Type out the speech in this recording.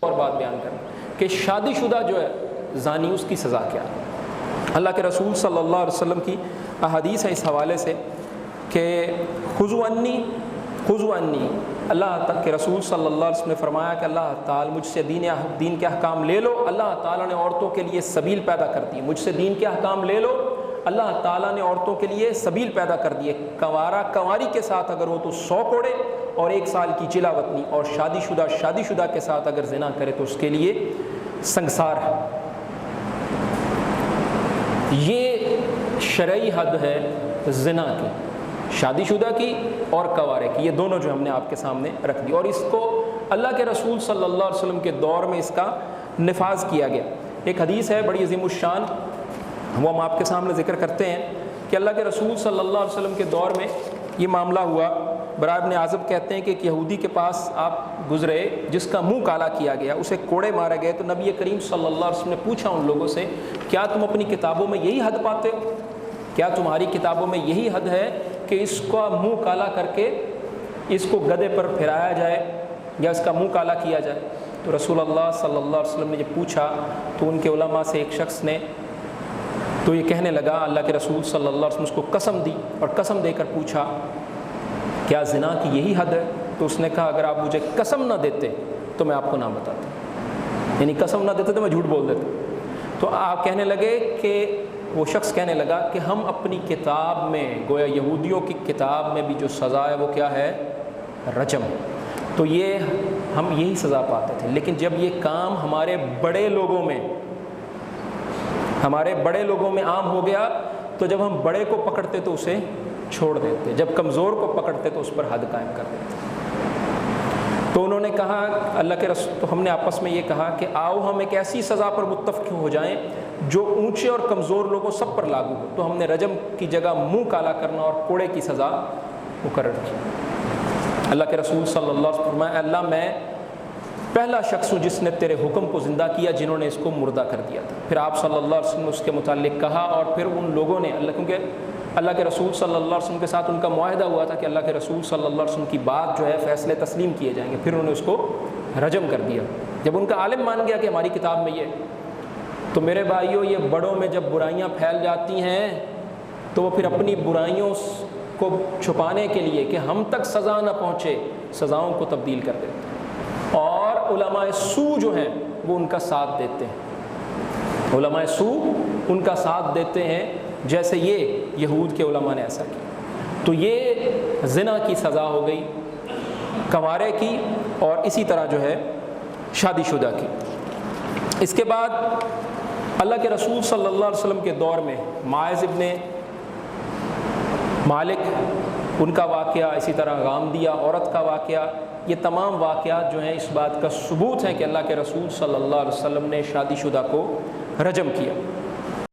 اور بات بیان کرنا کہ شادی شدہ جو ہے زانی اس کی سزا کیا ہے۔ اللہ کے رسول صلی اللہ علیہ وسلم کی احادیث ہے اس حوالے سے کہ خذوا انی، اللہ کے رسول صلی اللہ علیہ وسلم نے فرمایا کہ اللہ تعالیٰ مجھ سے دین کے احکام لے لو، اللہ تعالیٰ نے عورتوں کے لیے سبیل پیدا کر دی، مجھ سے دین کے احکام لے لو، اللہ تعالیٰ نے عورتوں کے لیے سبیل پیدا کر دی ہے۔ کنواری کے ساتھ اگر ہو تو 100 کوڑے اور 1 سال کی جلا وطنی، اور شادی شدہ کے ساتھ اگر زنا کرے تو اس کے لیے سنگسار ہے۔ یہ شرعی حد ہے زنا کی، شادی شدہ کی اور کنوارے کی، یہ دونوں جو ہم نے آپ کے سامنے رکھ دی، اور اس کو اللہ کے رسول صلی اللہ علیہ وسلم کے دور میں اس کا نفاذ کیا گیا۔ ایک حدیث ہے بڑی عظیم الشان، وہ ہم آپ کے سامنے ذکر کرتے ہیں کہ اللہ کے رسول صلی اللہ علیہ وسلم کے دور میں یہ معاملہ ہوا۔ براء بن عازب کہتے ہیں کہ ایک یہودی کے پاس آپ گزرے جس کا منہ کالا کیا گیا، اسے کوڑے مارے گئے، تو نبی کریم صلی اللہ علیہ وسلم نے پوچھا ان لوگوں سے، کیا تم اپنی کتابوں میں یہی حد پاتے ہو؟ کیا تمہاری کتابوں میں یہی حد ہے کہ اس کا منہ کالا کر کے اس کو گدھے پر پھرایا جائے یا اس کا منہ کالا کیا جائے؟ تو رسول اللہ صلی اللہ علیہ وسلم نے جب پوچھا تو ان کے علماء سے ایک شخص نے تو یہ کہنے لگا، اللہ کے رسول صلی اللہ علیہ وسلم اس کو قسم دی اور قسم دے کر پوچھا کیا زنا کی یہی حد ہے؟ تو اس نے کہا اگر آپ مجھے قسم نہ دیتے تو میں آپ کو نہ بتاتا، یعنی قسم نہ دیتے تو میں جھوٹ بول دیتا۔ تو آپ کہنے لگے کہ وہ شخص کہنے لگا کہ ہم اپنی کتاب میں، گویا یہودیوں کی کتاب میں بھی جو سزا ہے وہ کیا ہے؟ رجم۔ تو یہ ہم یہی سزا پاتے تھے، لیکن جب یہ کام ہمارے بڑے لوگوں میں عام ہو گیا تو جب ہم بڑے کو پکڑتے تو اسے چھوڑ دیتے، جب کمزور کو پکڑتے تو اس پر حد قائم کر دیتے۔ تو انہوں نے کہا، اللہ کے رسول، تو ہم نے آپس میں یہ کہا کہ آؤ ہم ایک ایسی سزا پر متفق ہو جائیں جو اونچے اور کمزور لوگوں سب پر لاگو ہو۔ تو ہم نے رجم کی جگہ منہ کالا کرنا اور کوڑے کی سزا مقرر کی۔ اللہ کے رسول صلی اللہ علیہ وسلم فرمایا، اللہ میں پہلا شخص ہوں جس نے تیرے حکم کو زندہ کیا جنہوں نے اس کو مردہ کر دیا تھا۔ پھر آپ صلی اللہ علیہ وسلم نے اس کے متعلق کہا، اور پھر ان لوگوں نے کیونکہ اللہ کے رسول صلی اللہ علیہ وسلم کے ساتھ ان کا معاہدہ ہوا تھا کہ اللہ کے رسول صلی اللہ علیہ وسلم کی بات جو ہے فیصلے تسلیم کیے جائیں گے، پھر انہوں نے اس کو رجم کر دیا۔ جب ان کا عالم مان گیا کہ ہماری کتاب میں یہ، تو میرے بھائیوں یہ بڑوں میں جب برائیاں پھیل جاتی ہیں تو وہ پھر اپنی برائیوں کو چھپانے کے لیے کہ ہم تک سزا نہ پہنچے، سزاؤں کو تبدیل کر دیتے ہیں، اور علماء سو جو ہیں وہ ان کا ساتھ دیتے ہیں، علماء سو ان کا ساتھ دیتے ہیں، جیسے یہ یہود کے علماء نے ایسا کیا۔ تو یہ زنا کی سزا ہو گئی، کنوارے کی، اور اسی طرح جو ہے شادی شدہ کی۔ اس کے بعد اللہ کے رسول صلی اللہ علیہ وسلم کے دور میں ماعز ابن مالک، ان کا واقعہ، اسی طرح غامدیہ عورت کا واقعہ، یہ تمام واقعات جو ہیں اس بات کا ثبوت ہے کہ اللہ کے رسول صلی اللہ علیہ وسلم نے شادی شدہ کو رجم کیا۔